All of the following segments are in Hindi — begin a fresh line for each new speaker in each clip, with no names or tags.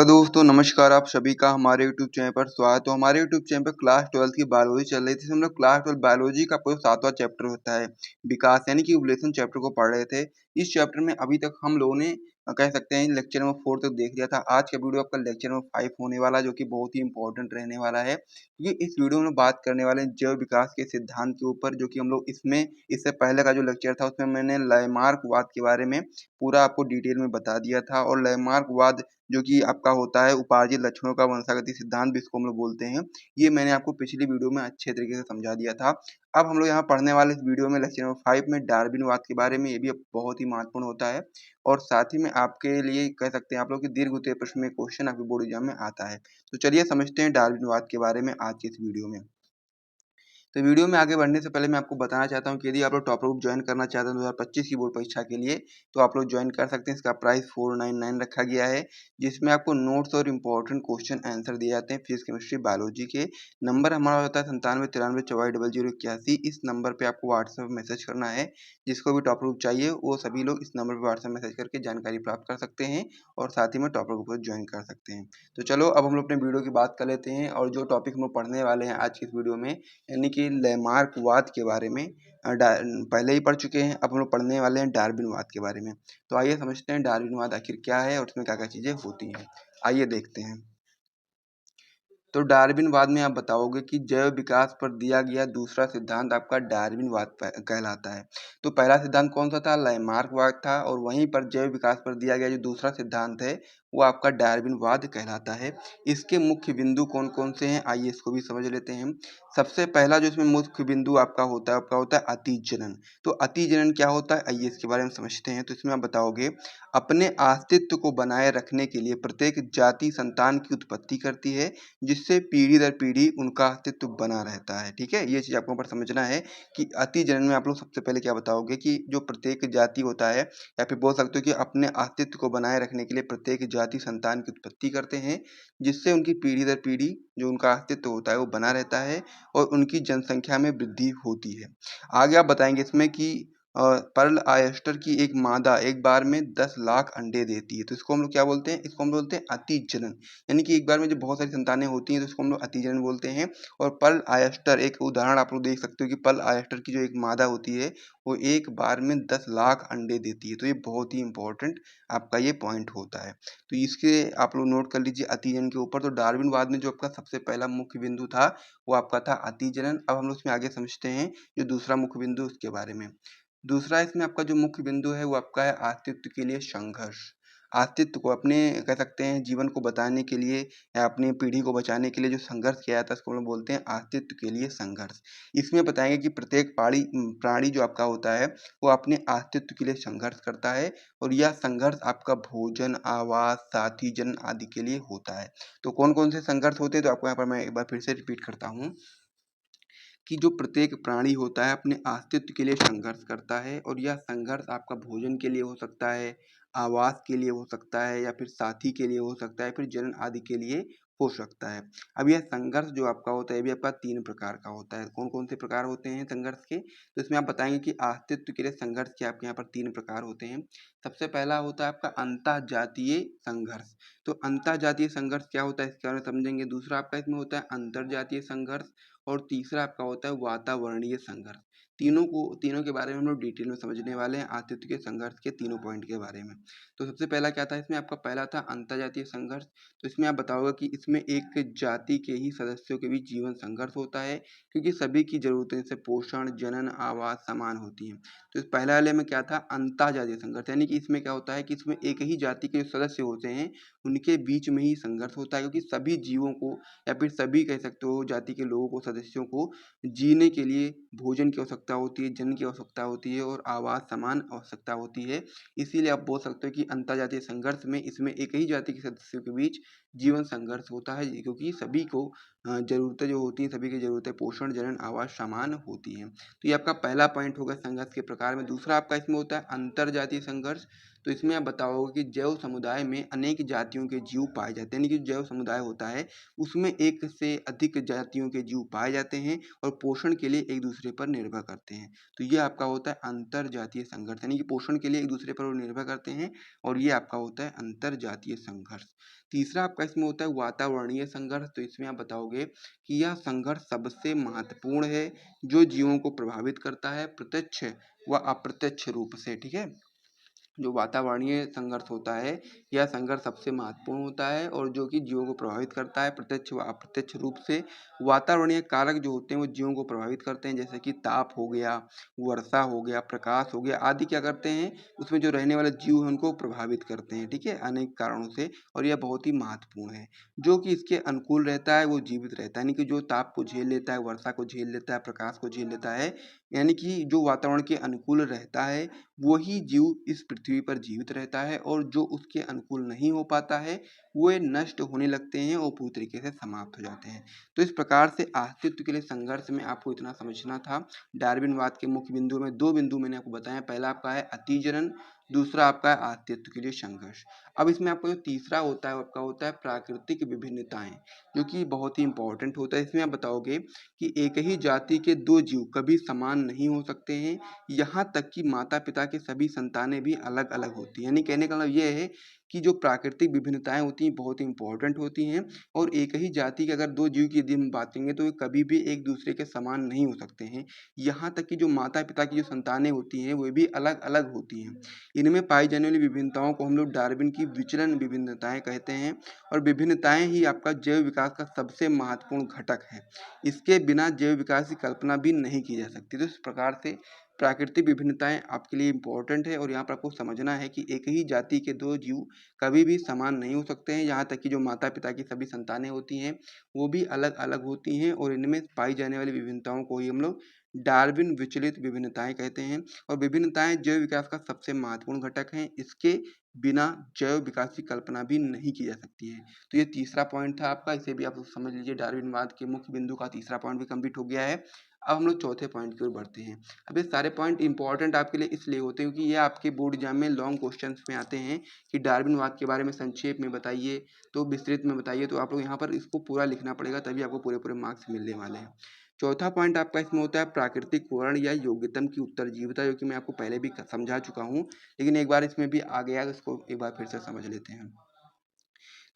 हेलो दोस्तों, नमस्कार। आप सभी का हमारे यूट्यूब चैनल पर स्वागत है। तो हमारे यूट्यूब चैनल पर क्लास 12 की बायोलॉजी चल रही थी। हम लोग क्लास 12 बायोलॉजी का पूरा 7वां चैप्टर होता है विकास, यानी कि इवोल्यूशन चैप्टर को पढ़ रहे थे। इस चैप्टर में अभी तक हम लोगों ने कह सकते हैं लेक्चर नंबर 4 तक देख लिया था। आज का वीडियो आपका लेक्चर नंबर 5 होने वाला है, जो कि बहुत ही इंपॉर्टेंट रहने वाला है, क्योंकि इस वीडियो में बात करने वाले हैं जैव विकास के सिद्धांत के ऊपर, जो कि हम लोग इसमें इससे पहले का जो लेक्चर था उसमें मैंने लैमार्कवाद के बारे में पूरा आपको डिटेल में बता दिया था। और लैमार्कवाद जो कि आपका होता है उपार्जित लक्षणों का वंशागति सिद्धांत भी इसको हम लोग बोलते हैं, ये मैंने आपको पिछली वीडियो में अच्छे तरीके से समझा दिया था। अब हम लोग यहाँ पढ़ने वाले इस वीडियो में लेक्चर नंबर 5 में डार्विनवाद के बारे में, ये भी बहुत ही महत्वपूर्ण होता है और साथ ही में आपके लिए कह सकते हैं आप लोग की दीर्घ उत्तरीय प्रश्न में क्वेश्चन आपके बोर्ड एग्जाम में आता है। तो चलिए समझते हैं डार्विनवाद के बारे में आज की इस वीडियो में। तो वीडियो में आगे बढ़ने से पहले मैं आपको बताना चाहता हूँ कि यदि आप लोग टॉपर ग्रुप ज्वाइन करना चाहते हैं 2025 की बोर्ड परीक्षा के लिए, तो आप लोग ज्वाइन कर सकते हैं। इसका प्राइस 499 रखा गया है, जिसमें आपको नोट्स और इम्पोर्टेंट क्वेश्चन आंसर दिए जाते हैं फिजिक्स केमिस्ट्री बायोलॉजी के। नंबर हमारा होता है 9793440081। इस नंबर पर आपको व्हाट्सएप मैसेज करना है। जिसको भी टॉपर ग्रुप चाहिए वो सभी लोग इस नंबर पर व्हाट्सएप मैसेज करके जानकारी प्राप्त कर सकते हैं और साथ ही में टॉपर ग्रुप को ज्वाइन कर सकते हैं। तो चलो अब हम लोग अपने वीडियो की बात कर लेते हैं, और जो टॉपिक हम लोग पढ़ने वाले हैं आज की इस वीडियो में, यानी कि लैमार्कवाद के बारे में पहले ही पढ़ चुके हैं। अब हम लोग पढ़ने वाले हैं डार्विनवाद के बारे में। तो आइए समझते हैं डार्विनवाद आखिर क्या है और उसमें क्या क्या चीजें होती हैं। आइए देखते हैं। तो डार्विनवाद में आप बताओगे कि जैव विकास पर दिया गया दूसरा सिद्धांत आपका डार्विनवाद कहलाता है। तो पहला सिद्धांत कौन सा था? लैमार्कवाद था। और वहीं पर जैव विकास पर दिया गया जो दूसरा सिद्धांत है वो आपका डार्विनवाद कहलाता है। इसके मुख्य बिंदु कौन कौन से हैं, आइए इसको भी समझ लेते हैं। सबसे पहला जो इसमें मुख्य बिंदु आपका होता है अतिजनन। तो अतिजनन क्या होता है, आइए इसके बारे में समझते हैं। तो इसमें आप बताओगे अपने अस्तित्व को बनाए रखने के लिए प्रत्येक जाति संतान की उत्पत्ति करती है, जिससे पीढ़ी दर पीढ़ी उनका अस्तित्व बना रहता है। ठीक है, ये चीज आपको ऊपर समझना है कि अति जनन में आप लोग सबसे पहले क्या बताओगे कि जो प्रत्येक जाति होता है, या फिर बोल सकते हो कि अपने अस्तित्व को बनाए रखने के लिए प्रत्येक जाति संतान की उत्पत्ति करते हैं, जिससे उनकी पीढ़ी दर पीढ़ी जो उनका अस्तित्व होता है वो बना रहता है और उनकी जनसंख्या में वृद्धि होती है। आगे आप बताएंगे इसमें कि पर्ल ऑयस्टर की एक मादा एक बार में 10 लाख अंडे देती है। तो इसको हम लोग क्या बोलते हैं? इसको हम बोलते हैं अतिजनन। यानी कि एक बार में जब बहुत सारी संतानें होती हैं तो इसको हम लोग अतिजनन बोलते हैं। और पर्ल ऑयस्टर एक उदाहरण आप लोग देख सकते हो कि पर्ल ऑयस्टर की जो एक मादा होती है वो एक बार में 10 लाख अंडे देती है। तो ये बहुत ही इंपॉर्टेंट आपका ये पॉइंट होता है। तो इसके आप लोग नोट कर लीजिए अतिजनन के ऊपर। तो डार्विनवाद में जो आपका सबसे पहला मुख्य बिंदु था वो आपका था अतिजनन। अब हम लोग इसमें आगे समझते हैं जो दूसरा मुख्य बिंदु उसके बारे में। दूसरा इसमें आपका जो मुख्य बिंदु है वो आपका है अस्तित्व के लिए संघर्ष। अस्तित्व को अपने कह सकते हैं जीवन को बताने के लिए या अपनी पीढ़ी को बचाने के लिए जो संघर्ष किया जाता है उसको हम लोग बोलते हैं अस्तित्व के लिए संघर्ष। इसमें बताएंगे कि प्रत्येक प्राणी जो आपका होता है वो अपने अस्तित्व के लिए संघर्ष करता है, और यह संघर्ष आपका भोजन, आवास, साथी, जन आदि के लिए होता है। तो कौन कौन से संघर्ष होते हैं, तो आपको यहाँ पर मैं एक बार फिर से रिपीट करता हूँ कि जो प्रत्येक प्राणी होता है अपने अस्तित्व के लिए संघर्ष करता है, और यह संघर्ष आपका भोजन के लिए हो सकता है, आवास के लिए हो सकता है, या फिर साथी के लिए हो सकता है, फिर जनन आदि के लिए हो सकता है। अब यह संघर्ष जो आपका होता है ये भी आपका 3 प्रकार का होता है। कौन कौन से प्रकार होते हैं संघर्ष के, तो इसमें आप बताएंगे कि अस्तित्व के लिए संघर्ष के आपके यहाँ पर 3 प्रकार होते हैं। सबसे पहला होता है आपका अंतःजातीय संघर्ष। तो अंतःजातीय संघर्ष क्या होता है इसके बारे में समझेंगे। दूसरा आपका इसमें होता है अंतर्जातीय संघर्ष, और तीसरा आपका होता है वातावरणीय संघर्ष। तीनों के बारे में हम लोग डिटेल में समझने वाले हैं, अस्तित्व के संघर्ष के तीनों पॉइंट के बारे में। तो सबसे पहला क्या था इसमें, आपका पहला था अंतर्जातीय संघर्ष। तो इसमें आप बताओगे कि इसमें एक जाति के ही सदस्यों के बीच जीवन संघर्ष होता है, क्योंकि सभी की जरूरतें जैसे पोषण, जनन, आवास समान होती हैं। तो इस पहले वाले में क्या था, अंतर्जातीय संघर्ष, यानी कि इसमें क्या होता है कि इसमें एक ही जाति के जो सदस्य होते हैं उनके बीच में ही संघर्ष होता है, क्योंकि सभी जीवों को या फिर सभी कह सकते हो जाति के लोगों को, सदस्यों को जीने के लिए भोजन की आवश्यकता होती है, जन की आवश्यकता होती है, और आवास समान आवश्यकता होती है। इसीलिए आप बोल सकते हो कि अंतर्जातीय संघर्ष में इसमें एक ही जाति के सदस्यों के बीच जीवन संघर्ष होता है, क्योंकि सभी को जरूरतें जो होती हैं, सभी की जरूरतें पोषण, जनन, आवास समान होती हैं। तो ये आपका पहला पॉइंट होगा संघर्ष के प्रकार में। दूसरा आपका इसमें होता है अंतर्जातीय संघर्ष। तो इसमें आप बताओगे कि जैव समुदाय में अनेक जातियों के जीव पाए जाते हैं, यानी कि जैव समुदाय होता है उसमें एक से अधिक जातियों के जीव पाए जाते हैं और पोषण के लिए एक दूसरे पर निर्भर करते हैं। तो ये आपका होता है अंतर जातीय संघर्ष, यानी कि पोषण के लिए एक दूसरे पर वो निर्भर करते हैं और ये आपका होता है अंतर जातीय संघर्ष। तीसरा आपका इसमें होता है वातावरणीय संघर्ष। तो इसमें आप बताओगे कि यह संघर्ष सबसे महत्वपूर्ण है जो जीवों को प्रभावित करता है प्रत्यक्ष व अप्रत्यक्ष रूप से। ठीक है, जो वातावरणीय संघर्ष होता है यह संघर्ष सबसे महत्वपूर्ण होता है और जो कि जीवों को प्रभावित करता है प्रत्यक्ष व अप्रत्यक्ष रूप से। वातावरणीय कारक जो होते हैं वो जीवों को प्रभावित करते हैं, जैसे कि ताप हो गया, वर्षा हो गया, प्रकाश हो गया आदि क्या करते हैं उसमें जो रहने वाले जीव हैं उनको प्रभावित करते हैं। ठीक है, अनेक कारणों से, और यह बहुत ही महत्वपूर्ण है। जो कि इसके अनुकूल रहता है वो जीवित रहता है, यानी कि जो ताप को झेल लेता है, वर्षा को झेल लेता है, प्रकाश को झेल लेता है, यानी कि जो वातावरण के अनुकूल रहता है वही जीव इस पृथ्वी पर जीवित रहता है, और जो उसके अनुकूल नहीं हो पाता है वो नष्ट होने लगते हैं और पूरी तरीके से समाप्त हो जाते हैं। तो इस प्रकार से अस्तित्व के लिए संघर्ष में आपको इतना समझना था। डार्विनवाद के मुख्य बिंदु में दो बिंदु मैंने आपको बताया, पहला आपका है अतिजनन, दूसरा आपका है अस्तित्व के लिए संघर्ष। अब इसमें आपका जो तीसरा होता है वो आपका होता है प्राकृतिक विभिन्नताएं, जो कि बहुत ही इंपॉर्टेंट होता है। इसमें आप बताओगे कि एक ही जाति के दो जीव कभी समान नहीं हो सकते हैं, यहाँ तक कि माता पिता के सभी संतानें भी अलग अलग होती हैं। यानी कहने का मतलब ये है कि जो प्राकृतिक विभिन्नताएं होती हैं बहुत ही इंपॉर्टेंट होती हैं, और एक ही जाति के अगर दो जीव की यदि हम बात करेंगे तो वे कभी भी एक दूसरे के समान नहीं हो सकते हैं। यहाँ तक कि जो माता पिता की जो संतानें होती हैं वे भी अलग अलग होती हैं। इनमें पाई जाने वाली विभिन्नताओं को हम लोग डार्विन की विचलन विभिन्नताएं कहते हैं, और विभिन्नताएं ही आपका जैव विकास का सबसे महत्वपूर्ण घटक है। इसके बिना जैव विकास की कल्पना भी नहीं की जा सकती। तो इस प्रकार से प्राकृतिक विभिन्नताएं आपके लिए इम्पोर्टेंट है, और यहाँ पर आपको समझना है कि एक ही जाति के दो जीव कभी भी समान नहीं हो सकते हैं। यहाँ तक कि जो माता पिता की सभी संतानें होती हैं वो भी अलग अलग होती हैं, और इनमें पाई जाने वाली विभिन्नताओं को ही हम लोग डार्विन विचलित विभिन्नताएं कहते हैं। और विभिन्नताएं जैव विकास का सबसे महत्वपूर्ण घटक हैं, इसके बिना जैव विकास की कल्पना भी नहीं की जा सकती है। तो ये तीसरा पॉइंट था आपका, इसे भी आप समझ लीजिए। डार्विनवाद के मुख्य बिंदु का तीसरा पॉइंट भी कंप्लीट हो गया है। अब हम लोग चौथे पॉइंट की ओर बढ़ते हैं। अब ये सारे पॉइंट इंपॉर्टेंट आपके लिए इसलिए होते हैं क्योंकि ये आपके बोर्ड एग्जाम में लॉन्ग क्वेश्चंस में आते हैं कि डार्विनवाद के बारे में संक्षेप में बताइए, तो विस्तृत में बताइए। तो आप लोग यहाँ पर इसको पूरा लिखना पड़ेगा, तभी आपको पूरे पूरे मार्क्स मिलने वाले हैं। चौथा पॉइंट आपका इसमें होता है प्राकृतिक वर्ण या योग्यतम की उत्तरजीविता, जो कि मैं आपको पहले भी समझा चुका हूँ, लेकिन एक बार इसमें भी आ गया तो इसको एक बार फिर से समझ लेते हैं।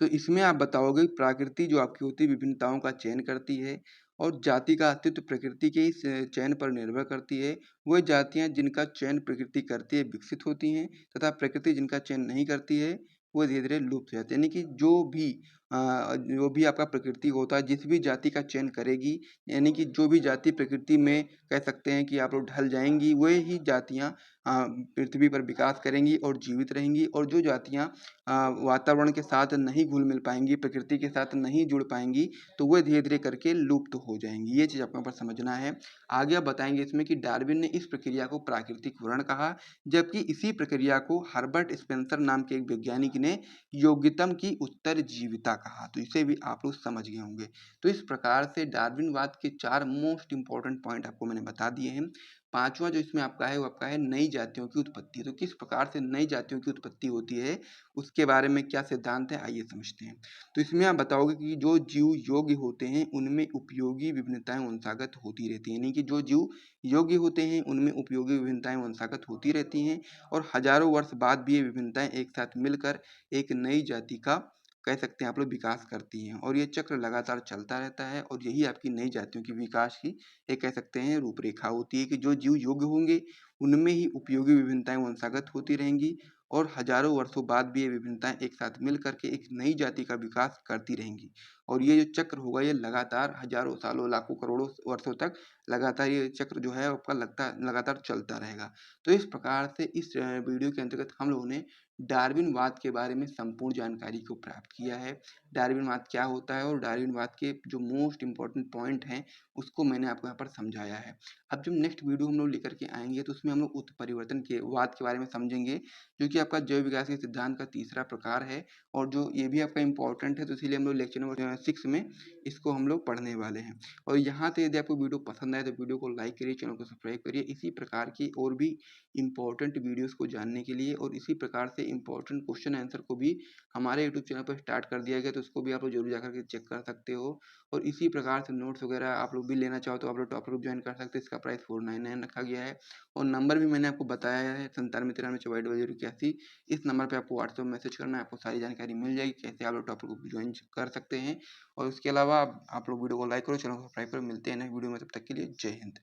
तो इसमें आप बताओगे प्रकृति जो आपकी होती है विभिन्नताओं का चयन करती है, और जाति का अस्तित्व प्रकृति के इस चयन पर निर्भर करती है। वह जातियां जिनका चयन प्रकृति करती है विकसित होती हैं, तथा प्रकृति जिनका चयन नहीं करती है वो धीरे धीरे लुप्त हो जाती है। यानी कि जो भी आपका प्रकृति होता है जिस भी जाति का चयन करेगी, यानी कि जो भी जाति प्रकृति में कह सकते हैं कि आप लोग ढल जाएंगी, वही ही जातियाँ पृथ्वी पर विकास करेंगी और जीवित रहेंगी। और जो जातियाँ वातावरण के साथ नहीं घुल मिल पाएंगी, प्रकृति के साथ नहीं जुड़ पाएंगी, तो वह धीरे धीरे करके लुप्त हो जाएंगी। ये चीज़ आपको यहाँ पर समझना है। आगे आप बताएंगे इसमें कि डार्विन ने इस प्रक्रिया को प्राकृतिक वर्ण कहा, जबकि इसी प्रक्रिया को हर्बर्ट स्पेंसर नाम के एक वैज्ञानिक ने योग्यतम की उत्तरजीविता कहा। तो इसे भी आप लोग समझ गए होंगे। तो इस प्रकार से डार्विनवाद के चार मोस्ट इंपॉर्टेंट पॉइंट आपको मैंने बता दिए हैं। पांचवा जो इसमें आपका है वो आपका है नई जातियों की उत्पत्ति। तो किस प्रकार से नई जातियों की उत्पत्ति होती है उसके बारे में क्या सिद्धांत है, आइए समझते हैं। तो इसमें आप बताओगे कि जो जीव योग्य होते हैं उनमें उपयोगी विभिन्नताएं वंशागत होती रहती हैं, यानी कि जो जीव योग्य होते हैं उनमें उपयोगी विभिन्नताएं वंशागत होती रहती हैं, और हजारों वर्ष बाद भी ये विभिन्नताएं एक साथ मिलकर एक नई जाति का कह सकते हैं आप लोग विकास करती हैं, और ये चक्र लगातार चलता रहता है। और यही आपकी नई जातियों की विकास की एक कह सकते हैं रूपरेखा होती है कि जो जीव योग्य होंगे उनमें ही उपयोगी विभिन्नताएं वंशागत होती रहेंगी, और हजारों वर्षों बाद भी ये विभिन्नताएं एक साथ मिल करके एक नई जाति का विकास करती रहेंगी। और ये जो चक्र होगा ये लगातार हजारों सालों लाखों करोड़ों वर्षों तक लगातार ये चक्र जो है आपका लगातार चलता रहेगा। तो इस प्रकार से इस वीडियो के अंतर्गत हम लोगों ने डार्विनवाद के बारे में संपूर्ण जानकारी को प्राप्त किया है। डार्विनवाद क्या होता है और डार्विनवाद के जो मोस्ट इंपॉर्टेंट पॉइंट हैं उसको मैंने आपको यहाँ पर समझाया है। अब जब नेक्स्ट वीडियो हम लोग लेकर के आएंगे तो उसमें हम लोग उत्परिवर्तन के वाद के बारे में समझेंगे, जो कि आपका जैव विकास के सिद्धांत का तीसरा प्रकार है, और जो ये भी आपका इंपॉर्टेंट है। तो इसीलिए हम लोग लेक्चर नंबर 6 में इसको हम लोग पढ़ने वाले हैं। और यहाँ से यदि आपको वीडियो पसंद आए तो वीडियो को लाइक करिए, चैनल को सब्सक्राइब करिए इसी प्रकार की और भी इंपॉर्टेंट वीडियोस को जानने के लिए, और इसी प्रकार से इंपॉर्टेंट क्वेश्चन आंसर को भी हमारे यूट्यूब चैनल पर स्टार्ट कर दिया गया, तो उसको भी आप लोग जरूर जाकर के चेक कर सकते हो। और इसी प्रकार से नोट्स वगैरह आप लोग भी लेना चाहो तो आप लोग टॉपर ग्रुप ज्वाइन कर सकते हैं। इसका प्राइस 499 रखा गया है और नंबर भी मैंने आपको बताया है 9793 94 81। इस नंबर पर आपको व्हाट्सएप मैसेज करना है, आपको सारी जानकारी मिल जाएगी कैसे आप लोग टॉपर ग्रुप ज्वाइन कर सकते हैं। और उसके अलावा आप लोग वीडियो को लाइक करो, चैनल को सब्सक्राइब करो। मिलते हैं नेक्स्ट वीडियो में, तब तक के लिए जय हिंद।